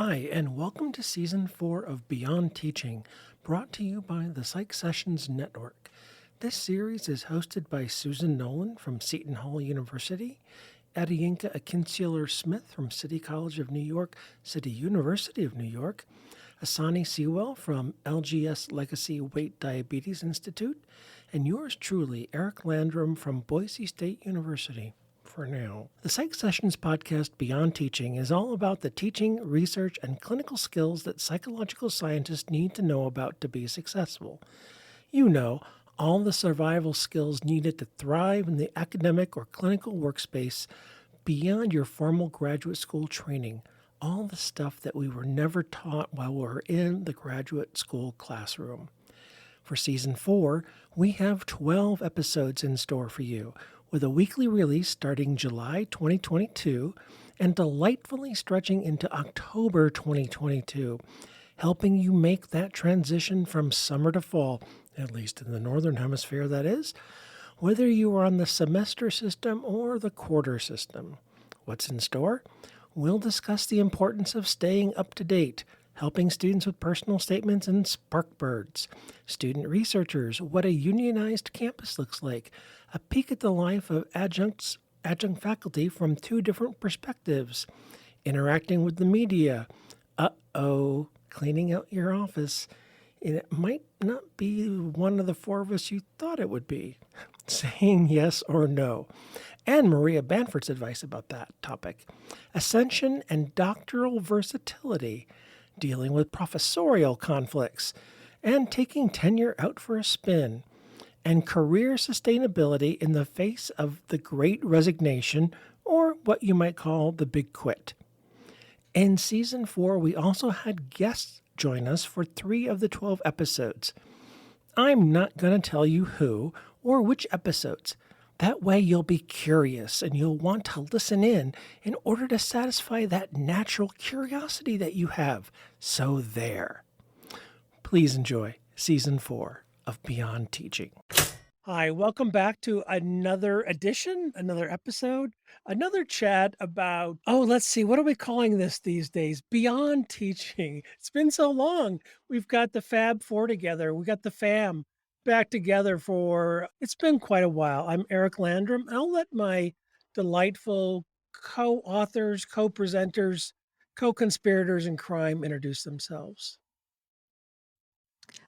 Hi, and welcome to Season 4 of Beyond Teaching, brought to you by the Psych Sessions Network. This series is hosted by Susan Nolan from Seton Hall University, Adiyinka Akinseler Smith from City College of New York, City University of New York, Asani Sewell from LGS Legacy Weight Diabetes Institute, and yours truly, Eric Landrum from Boise State University. For now. The Psych Sessions podcast, Beyond Teaching, is all about the teaching, research, and clinical skills that psychological scientists need to know about to be successful. You know, all the survival skills needed to thrive in the academic or clinical workspace beyond your formal graduate school training. All the stuff that we were never taught while we were in the graduate school classroom. For Season 4, we have 12 episodes in store for you, with a weekly release starting July 2022 and delightfully stretching into October 2022, helping you make that transition from summer to fall, at least in the Northern Hemisphere, that is, whether you are on the semester system or the quarter system. What's in store? We'll discuss the importance of staying up to date, helping students with personal statements and Sparkbirds, student researchers, what a unionized campus looks like, a peek at the life of adjunct faculty from two different perspectives, interacting with the media, cleaning out your office, and it might not be one of the four of us you thought it would be, saying yes or no, and Maria Banford's advice about that topic, ascension and doctoral versatility, dealing with professorial conflicts, and taking tenure out for a spin, and career sustainability in the face of the great resignation, or what you might call the big quit. In Season 4, we also had guests join us for 3 of the 12 episodes. I'm not going to tell you who or which episodes. That way you'll be curious and you'll want to listen in order to satisfy that natural curiosity that you have. So there. Please enjoy Season 4 of Beyond Teaching. Hi, welcome back to another edition, another episode, another chat about, let's see, what are we calling this these days? Beyond Teaching. It's been so long. We've got the Fab Four together. We got the fam back together it's been quite a while. I'm Eric Landrum. I'll let my delightful co-authors, co-presenters, co-conspirators in crime introduce themselves.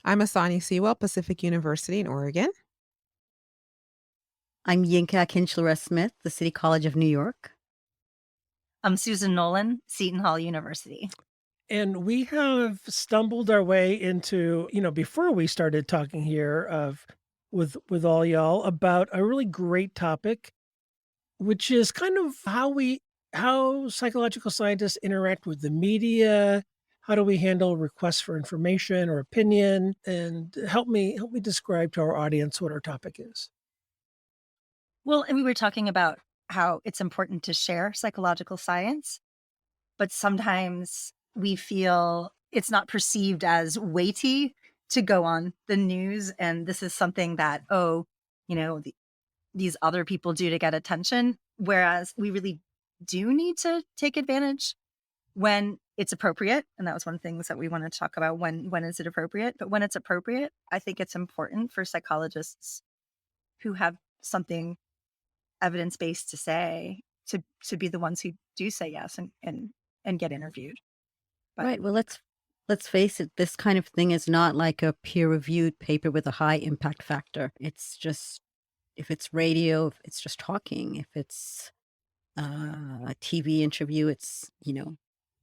I'm Asani Sewell, Pacific University in Oregon. I'm Yinka Akinseler Smith, the City College of New York. I'm Susan Nolan, Seton Hall University. And we have stumbled our way into, before we started talking here with all y'all about a really great topic, which is kind of how psychological scientists interact with the media. How do we handle requests for information or opinion? And help me describe to our audience what our topic is. Well, and we were talking about how it's important to share psychological science, but sometimes we feel it's not perceived as weighty to go on the news. And this is something that, these other people do to get attention, whereas we really do need to take advantage when it's appropriate. And that was one of the things that we want to talk about. When is it appropriate? But when it's appropriate, I think it's important for psychologists who have something evidence-based to say to be the ones who do say yes and get interviewed. But, right. Well, let's face it. This kind of thing is not like a peer-reviewed paper with a high impact factor. It's just, if it's radio, if it's just talking, if it's a TV interview, it's,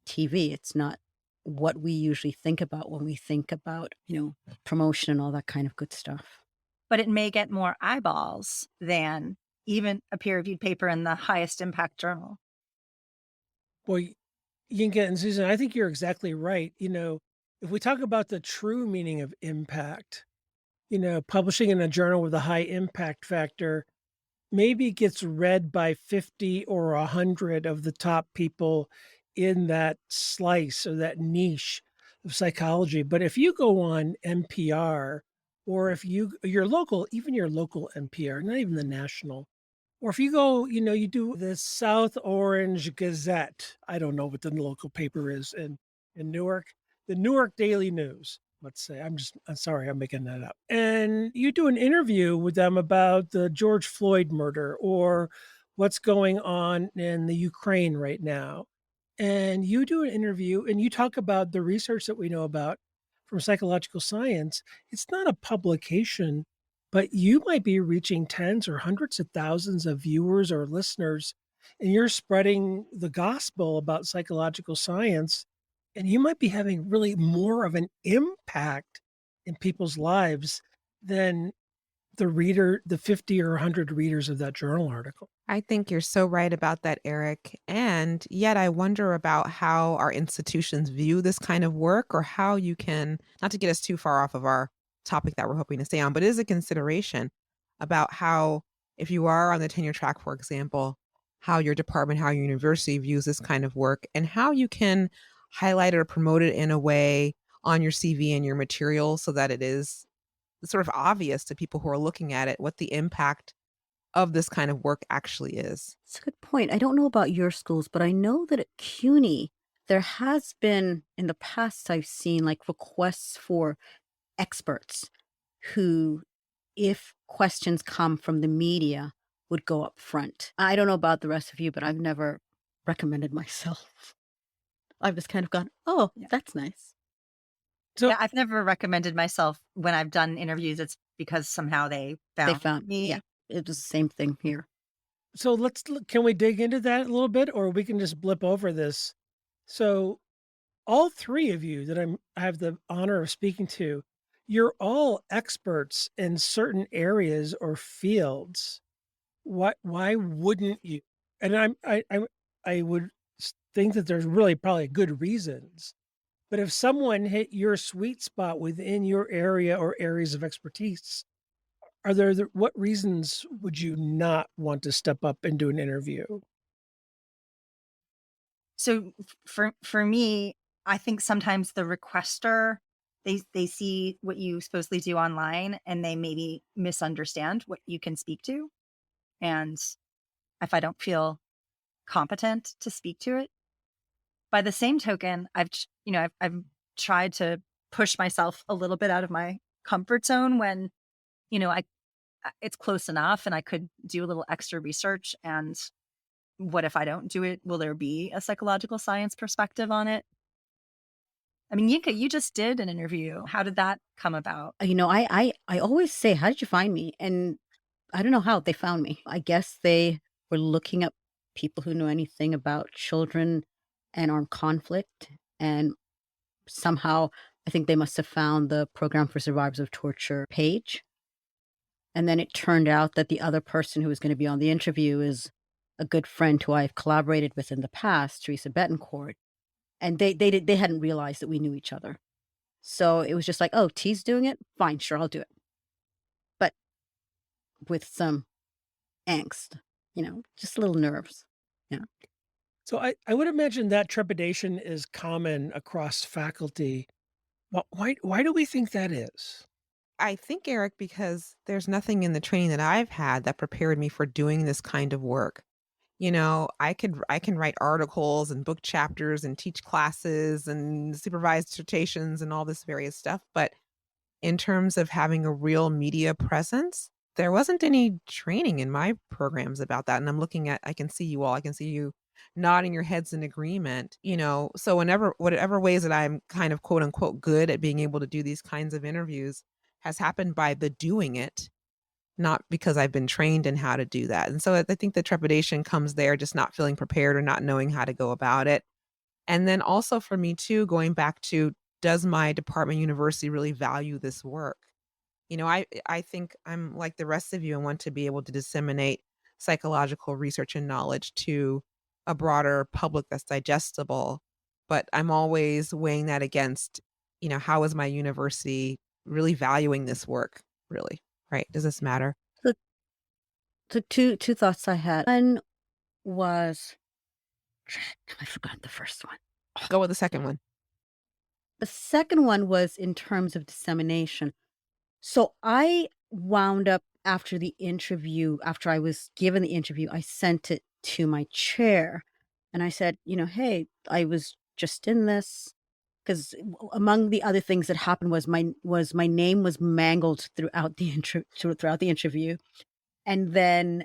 TV. It's not what we usually think about when we think about, promotion and all that kind of good stuff. But it may get more eyeballs than even a peer-reviewed paper in the highest impact journal. Well, Yinka and Susan, I think you're exactly right. If we talk about the true meaning of impact, publishing in a journal with a high impact factor maybe gets read by 50 or 100 of the top people in that slice or that niche of psychology. But if you go on NPR, or if your local NPR, not even the national, or if you go, you do the South Orange Gazette. I don't know what the local paper is in in Newark, the Newark Daily News. Let's say I'm sorry, I'm making that up. And you do an interview with them about the George Floyd murder or what's going on in the Ukraine right now. And you do an interview and you talk about the research that we know about from psychological science. It's not a publication, but you might be reaching tens or hundreds of thousands of viewers or listeners, and you're spreading the gospel about psychological science, and you might be having really more of an impact in people's lives than the 50 or 100 readers of that journal article. I think you're so right about that, Eric. And yet I wonder about how our institutions view this kind of work or how you can, not to get us too far off of our topic that we're hoping to stay on, but it is a consideration about how, if you are on the tenure track, for example, how your department, how your university views this kind of work and how you can highlight it or promote it in a way on your CV and your material so that it is sort of obvious to people who are looking at it what the impact of this kind of work actually is. It's a good point. I don't know about your schools, but I know that at CUNY, there has been in the past, I've seen like requests for experts who, if questions come from the media, would go up front. I don't know about the rest of you, but I've never recommended myself. I've just kind of gone, oh, Yeah. that's nice. So Yeah, I've never recommended myself when I've done interviews. It's because somehow they They found found, me. yeah, it was the same thing here. so can we dig into that a little bit, or we can just blip over this? So all three of you that I have the honor of speaking to, you're all experts in certain areas or fields. Why wouldn't you? And I would think that there's really probably good reasons. But if someone hit your sweet spot within your area or areas of expertise, what reasons would you not want to step up and do an interview? So for me, I think sometimes the requester, they see what you supposedly do online and they maybe misunderstand what you can speak to. And if I don't feel competent to speak to it, by the same token, I've tried to push myself a little bit out of my comfort zone when, it's close enough and I could do a little extra research. And what if I don't do it? Will there be a psychological science perspective on it? I mean, Yinka, you just did an interview. How did that come about? I always say, how did you find me? And I don't know how they found me. I guess they were looking up people who know anything about children and armed conflict. And somehow I think they must have found the Program for Survivors of Torture page. And then it turned out that the other person who was going to be on the interview is a good friend who I've collaborated with in the past, Teresa Betancourt. And they hadn't realized that we knew each other. So it was just like, oh, T's doing it? Fine, sure, I'll do it. But with some angst, just little nerves. Yeah. So I would imagine that trepidation is common across faculty. Why do we think that is? I think, Eric, because there's nothing in the training that I've had that prepared me for doing this kind of work. I can write articles and book chapters and teach classes and supervise dissertations and all this various stuff, but in terms of having a real media presence, there wasn't any training in my programs about that. And I can see you all, I can see you nodding your heads in agreement, so whatever ways that I'm kind of quote unquote good at being able to do these kinds of interviews has happened by the doing it, not because I've been trained in how to do that. And so I think the trepidation comes there, just not feeling prepared or not knowing how to go about it. And then also for me too, going back to, does my department university really value this work? I think I'm like the rest of you and want to be able to disseminate psychological research and knowledge to a broader public that's digestible. But I'm always weighing that against, how is my university really valuing this work, really? Right? Does this matter? So two thoughts I had. One was, I forgot the first one. Go with the second one. The second one was in terms of dissemination. So I wound up after I was given the interview, I sent it to my chair and I said, hey, I was just in this. because among the other things that happened was my name was mangled throughout the interview, and then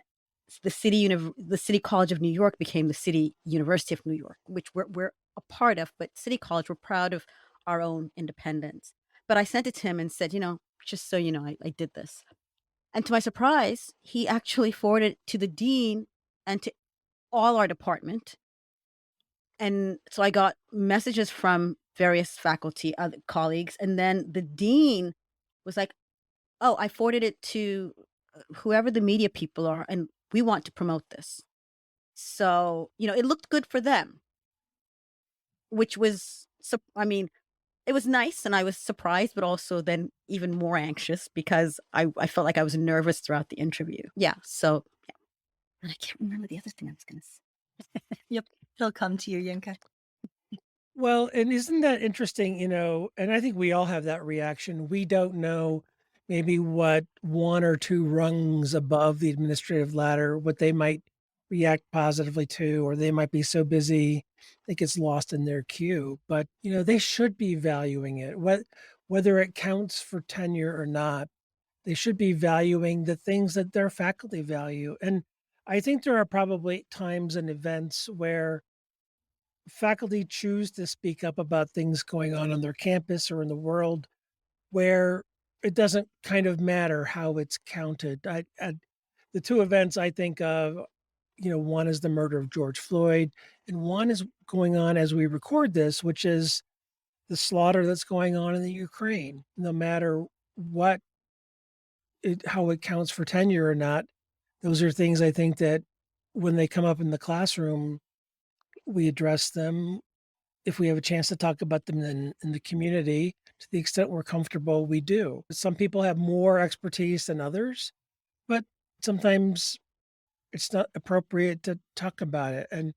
the City College of New York became the City University of New York, which we're a part of, but City College, we're proud of our own independence. But I sent it to him and said, just so you know, I did this. And to my surprise, he actually forwarded it to the dean and to all our department. And so I got messages from various faculty, other colleagues, and then the dean was like, "Oh, I forwarded it to whoever the media people are, and we want to promote this." So, it looked good for them, which was, I mean, it was nice, and I was surprised, but also then even more anxious because I felt like I was nervous throughout the interview. Yeah. So, yeah. And I can't remember the other thing I was going to say. Yep. It'll come to you, Yinka. Well, and isn't that interesting, and I think we all have that reaction. We don't know maybe what one or two rungs above the administrative ladder, what they might react positively to, or they might be so busy it gets lost in their queue. But, they should be valuing it. Whether it counts for tenure or not, they should be valuing the things that their faculty value. And I think there are probably times and events where faculty choose to speak up about things going on their campus or in the world where it doesn't kind of matter how it's counted. The two events I think of, one is the murder of George Floyd, and one is going on as we record this, which is the slaughter that's going on in the Ukraine. No matter how it counts for tenure or not, those are things I think that when they come up in the classroom, we address them. If we have a chance to talk about them in the community, to the extent we're comfortable, we do. Some people have more expertise than others, but sometimes it's not appropriate to talk about it. And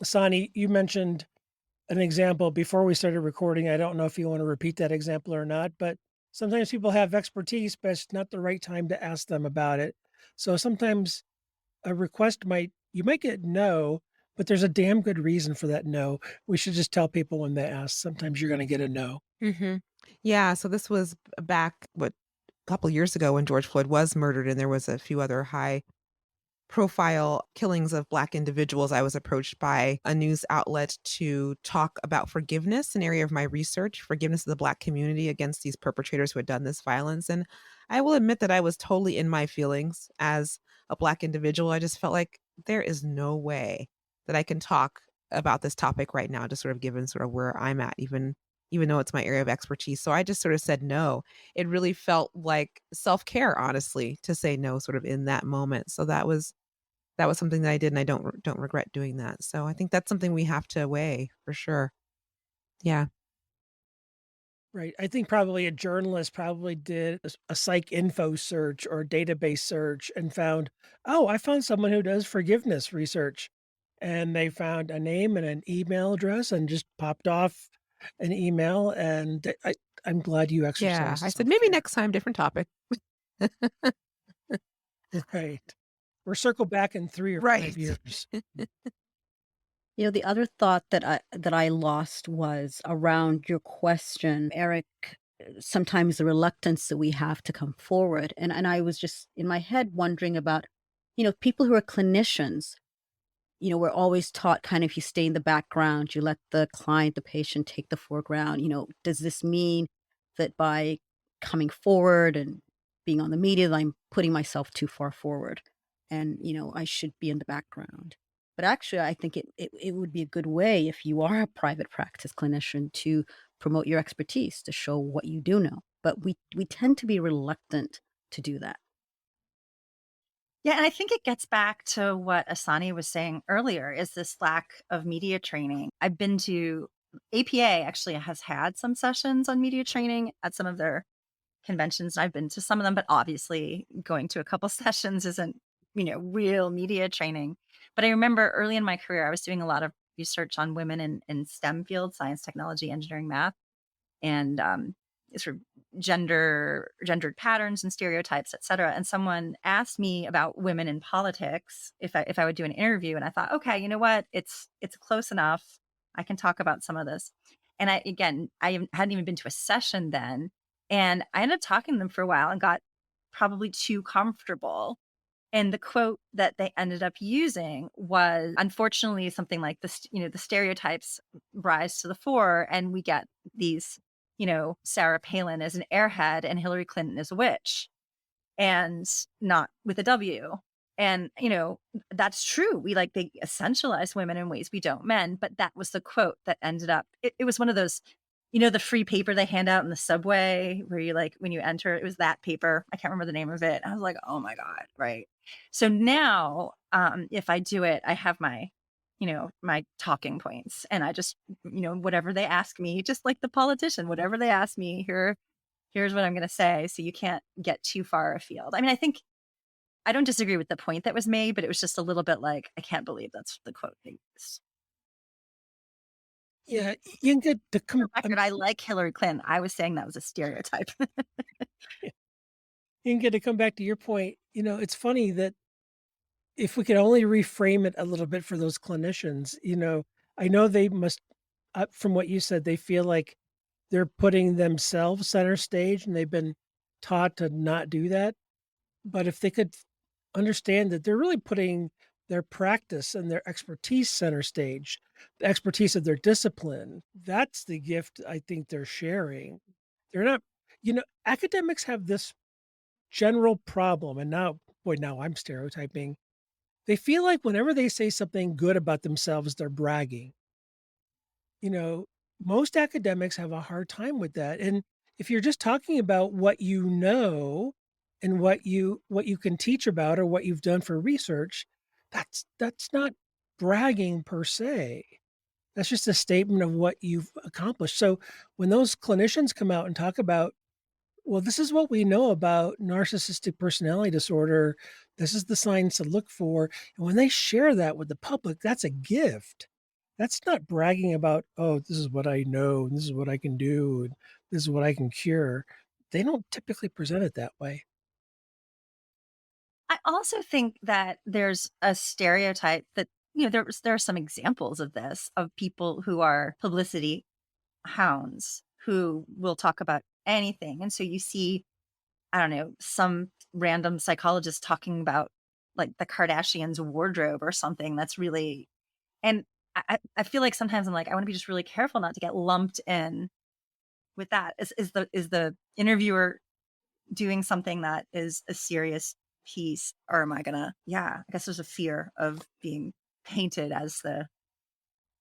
Asani, you mentioned an example before we started recording. I don't know if you want to repeat that example or not, but sometimes people have expertise, but it's not the right time to ask them about it. So sometimes a request you might get no, but there's a damn good reason for that no. We should just tell people when they ask. Sometimes you're going to get a no. Yeah, so this was back, a couple years ago when George Floyd was murdered, and there was a few other high profile killings of Black individuals. I was approached by a news outlet to talk about forgiveness, an area of my research, forgiveness of the Black community against these perpetrators who had done this violence. And I will admit that I was totally in my feelings as a Black individual. I just felt like there is no way that I can talk about this topic right now, just sort of given sort of where I'm at, even though it's my area of expertise. So I just sort of said no. It really felt like self-care, honestly, to say no sort of in that moment. So that was something that I did, and I don't regret doing that. So I think that's something we have to weigh for sure. Yeah. Right. I think probably a journalist probably did a psych info search or a database search and found, oh, I found someone who does forgiveness research. And they found a name and an email address and just popped off an email. And I'm glad you Yeah. exercised I said maybe self-care. next time, different topic. Right. We're circle back in 3 or 5 Right. years. The other thought that I lost was around your question, Eric. Sometimes the reluctance that we have to come forward, and I was just in my head wondering about, people who are clinicians. We're always taught kind of you stay in the background, you let the client, the patient take the foreground. Does this mean that by coming forward and being on the media, that I'm putting myself too far forward and, I should be in the background? But actually, I think it would be a good way if you are a private practice clinician to promote your expertise, to show what you do know. But we tend to be reluctant to do that. Yeah, and I think it gets back to what Asani was saying earlier, is this lack of media training. I've been to APA actually has had some sessions on media training at some of their conventions. I've been to some of them, but obviously going to a couple sessions isn't, real media training. But I remember early in my career, I was doing a lot of research on women in STEM fields, science, technology, engineering, math, and sort of gendered patterns and stereotypes, et cetera. And someone asked me about women in politics if I would do an interview, and I thought, okay, you know what, it's close enough. I can talk about some of this. And hadn't even been to a session then. And I ended up talking to them for a while and got probably too comfortable. And the quote that they ended up using was, unfortunately, something like this, the stereotypes rise to the fore, and we get these, Sarah Palin as an airhead and Hillary Clinton as a witch, and not with a W. And, that's true. They essentialize women in ways we don't men. But that was the quote that ended up, it was one of those, the free paper they hand out in the subway where you when you enter, it was that paper. I can't remember the name of it. I was like, oh my God. Right. So now, if I do it, I have my talking points, and I just, whatever they ask me, just like the politician, whatever they ask me, here's what I'm going to say. So you can't get too far afield. I mean, I don't disagree with the point that was made, but it was just a little bit like, I can't believe that's the quote they used. Yeah, you can get the For the record, I like Hillary Clinton. I was saying that was a stereotype. you can get to come back to your point. It's funny that if we could only reframe it a little bit for those clinicians, I know they must, from what you said, they feel like they're putting themselves center stage, and they've been taught to not do that. But if they could understand that they're really putting their practice and their expertise center stage, the expertise of their discipline, that's the gift I think they're sharing. They're not, academics have this general problem, and now, boy, now I'm stereotyping. They feel like whenever they say something good about themselves, they're bragging. You know, most academics have a hard time with that. And if you're just talking about what you know and what you can teach about or what you've done for research, that's not bragging per se. That's just a statement of what you've accomplished. So when those clinicians come out and talk about, well, this is what we know about narcissistic personality disorder, this is the signs to look for. And when they share that with the public, that's a gift. That's not bragging about, oh, this is what I know, and this is what I can do, and this is what I can cure. They don't typically present it that way. I also think that there's a stereotype that, there are some examples of this, of people who are publicity hounds who will talk about anything. And so you see, I don't know, some random psychologist talking about like the Kardashians' wardrobe or something that's really, and I feel like sometimes I'm like, I want to be just really careful not to get lumped in with that. Is the interviewer doing something that is a serious piece, or am I gonna, I guess there's a fear of being painted as the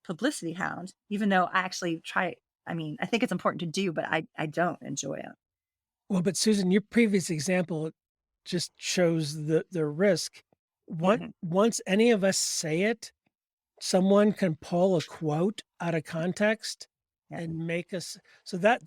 publicity hound, even though I actually try. I mean, I think it's important to do, but I don't enjoy it. Well, but Susan, your previous example just shows the risk. Mhm. Once any of us say it, someone can pull a quote out of context Yeah. and make us, so that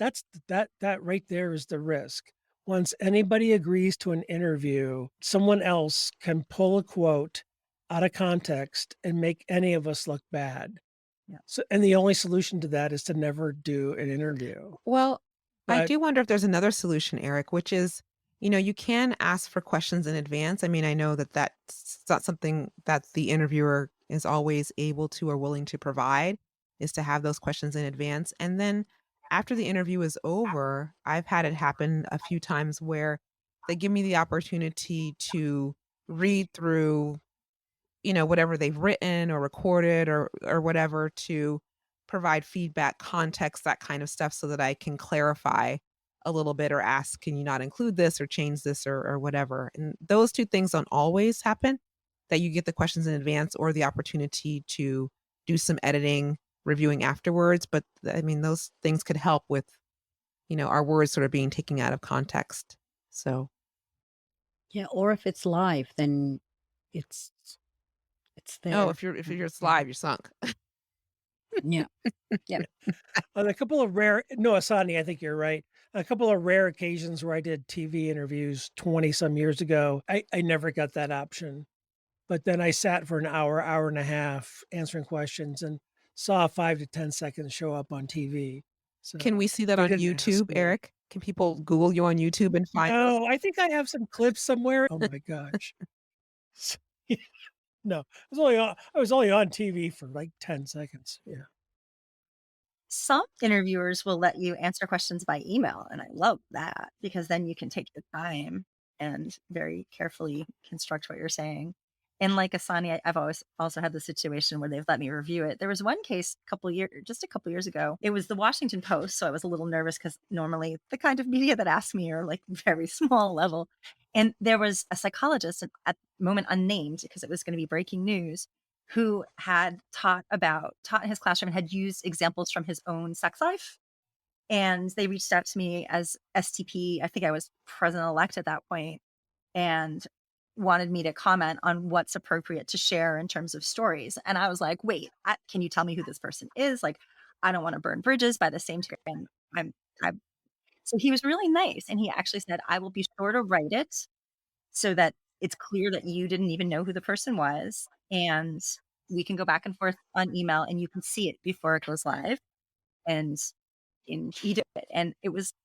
right there is the risk. Once anybody agrees to an interview, someone else can pull a quote out of context and make any of us look bad. Yeah. So, and the only solution to that is to never do an interview. Well, I But do wonder if there's another solution, Eric, which is, you can ask for questions in advance. I mean, I know that that's not something that the interviewer is always able to or willing to provide, is to have those questions in advance. And then after the interview is over, I've had it happen a few times where they give me the opportunity to read through, whatever they've written or recorded or whatever, to provide feedback, context, that kind of stuff, so that I can clarify a little bit or ask, can you not include this or change this or whatever. And those two things don't always happen, that you get the questions in advance or the opportunity to do some editing, reviewing afterwards. But I mean, those things could help with, our words sort of being taken out of context. So, Yeah, or if it's live, then it's it's oh, there. if you're live, you're sunk. Yeah. Yeah. on a couple of rare, no, Asani, I think you're right. A couple of rare occasions where I did TV interviews 20 some years ago, I never got that option. But then I sat for an hour, hour and a half answering questions and saw 5 to 10 seconds show up on TV. So Can we see that they on didn't ask YouTube, me. Eric? Can people Google you on YouTube and find those? No, I think I have some clips somewhere. Oh my gosh. No, I was only on TV for like 10 seconds. Yeah. Some interviewers will let you answer questions by email, and I love that because then you can take your time and very carefully construct what you're saying. And like Asani, I've always also had the situation where they've let me review it. There was one case just a couple years ago. It was the Washington Post, so I was a little nervous because normally the kind of media that ask me are like very small level. And there was a psychologist at the moment unnamed because it was going to be breaking news, who had taught in his classroom and had used examples from his own sex life. And they reached out to me as STP. I think I was president-elect at that point, and wanted me to comment on what's appropriate to share in terms of stories. And I was like, wait, can you tell me who this person is? Like, I don't want to burn bridges by the same token. I'm so he was really nice. And he actually said, I will be sure to write it so that it's clear that you didn't even know who the person was. And we can go back and forth on email and you can see it before it goes live. And he did it. And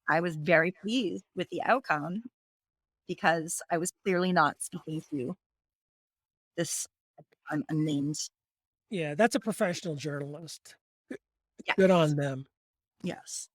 I was very pleased with the outcome because I was clearly not speaking to this unnamed. Yeah, that's a professional journalist. Yes. Good on them. Yes.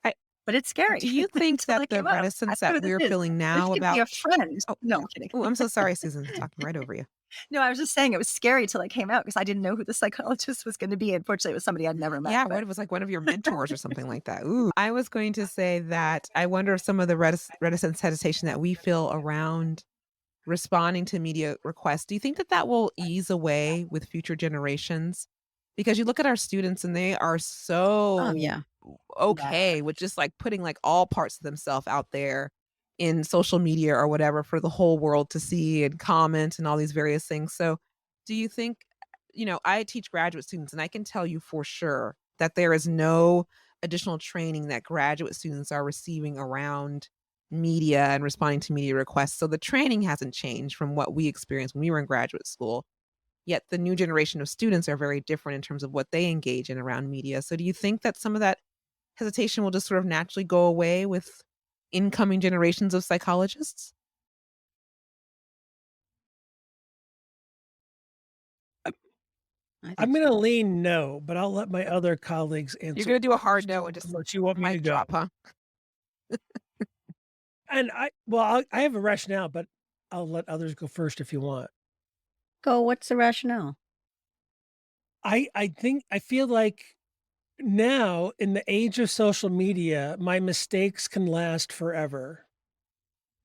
I- But it's scary. Do you think until that it the came out. reticence I know that who this we're is. feeling This now could be a about friend. Oh, No, I'm kidding. I'm so sorry, Susan, talking right over you. No, I was just saying it was scary till it came out because I didn't know who the psychologist was going to be. Unfortunately, it was somebody I'd never met. Yeah, but what it was like one of your mentors or something like that. Ooh, I was going to say that I wonder if some of the reticence, hesitation that we feel around responding to media requests, do you think that that will ease away with future generations? Because you look at our students and they are Oh, so yeah. okay with just like putting like all parts of themselves out there in social media or whatever for the whole world to see and comment and all these various things. So, do you think, I teach graduate students and I can tell you for sure that there is no additional training that graduate students are receiving around media and responding to media requests. So the training hasn't changed from what we experienced when we were in graduate school. Yet the new generation of students are very different in terms of what they engage in around media. So do you think that some of that hesitation will just sort of naturally go away with incoming generations of psychologists? I I'm think going to so. lean no, but I'll let my other colleagues You're answer going to do a hard first, no and just unless you want me to mic go. drop, huh? And I have a rationale, but I'll let others go first if you want. Go, what's the rationale? I feel like now in the age of social media, my mistakes can last forever.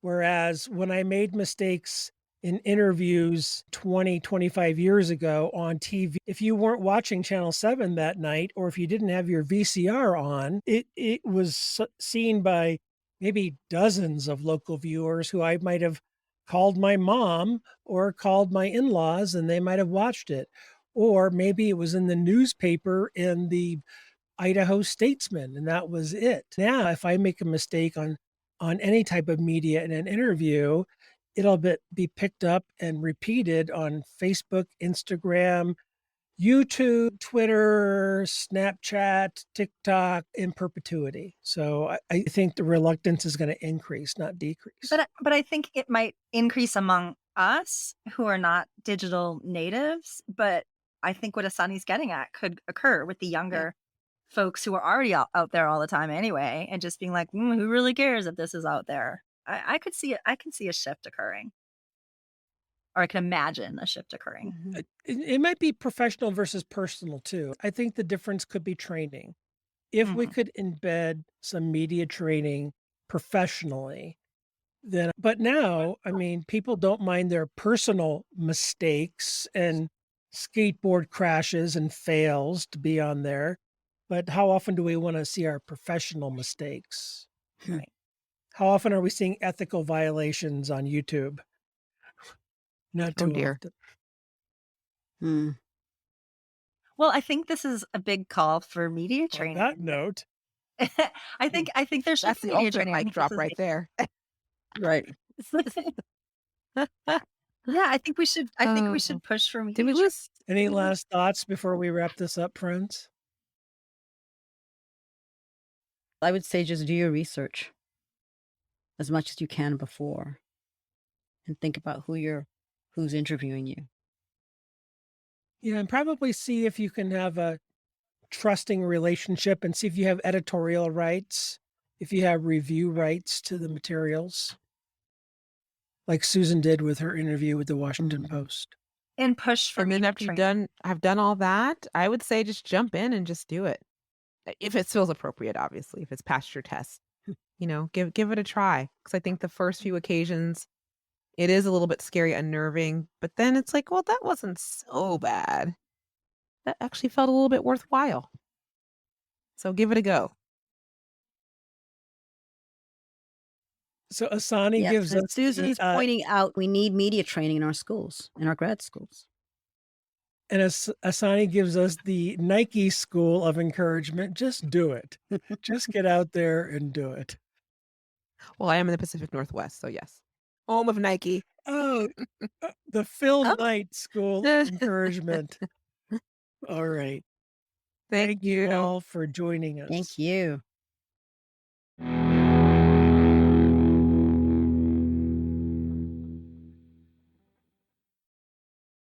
Whereas when I made mistakes in interviews 20, 25 years ago on TV, if you weren't watching Channel 7 that night, or if you didn't have your VCR on, it was seen by maybe dozens of local viewers who I might have called my mom or called my in-laws and they might have watched it. Or maybe it was in the newspaper in the Idaho Statesman, and that was it. Now, if I make a mistake on any type of media in an interview, it'll be picked up and repeated on Facebook, Instagram, YouTube, Twitter, Snapchat, TikTok in perpetuity. So I think the reluctance is going to increase, not decrease. But I think it might increase among us who are not digital natives. But I think what Asani's getting at could occur with the younger folks who are already out there all the time anyway, and just being like, who really cares if this is out there? I could see it. I can see a shift occurring, or I can imagine a shift occurring. Mhm. It might be professional versus personal too. I think the difference could be training. If we Mhm. could embed some media training professionally, then but now, I mean, people don't mind their personal mistakes and skateboard crashes and fails to be on there. But how often do we want to see our professional mistakes? Right. How often are we seeing ethical violations on YouTube? Not Oh too dear. often. Hmm. Well, I think this is a big call for media On training. that note, I think there should That's be the media ultimate training. I mic think drop this is right there. Right. yeah, I think we should. I think we Oh, should push for did we media lose? any last thoughts before we wrap this up, friends? I would say just do your research as much as you can before and think about who's interviewing you. Yeah, and probably see if you can have a trusting relationship and see if you have editorial rights, if you have review rights to the materials, like Susan did with her interview with the Washington Mhm. Post. And push for And then media after training. I've done all that, I would say just jump in and just do it. If it feels appropriate, obviously, if it's past your test. Give it a try. Because I think the first few occasions, it is a little bit scary, unnerving, but then it's like, well, that wasn't so bad. That actually felt a little bit worthwhile. So give it a go. So Asani Yes, gives and us Susan's pointing out we need media training in our schools, in our grad schools. Asani gives us the Nike school of encouragement. Just do it. Just get out there and do it. Well, I am in the Pacific Northwest, so yes. Home of Nike. Oh, the Phil Oh. Knight School of Encouragement. All right. Thank Thank you you. all for joining us. Thank you.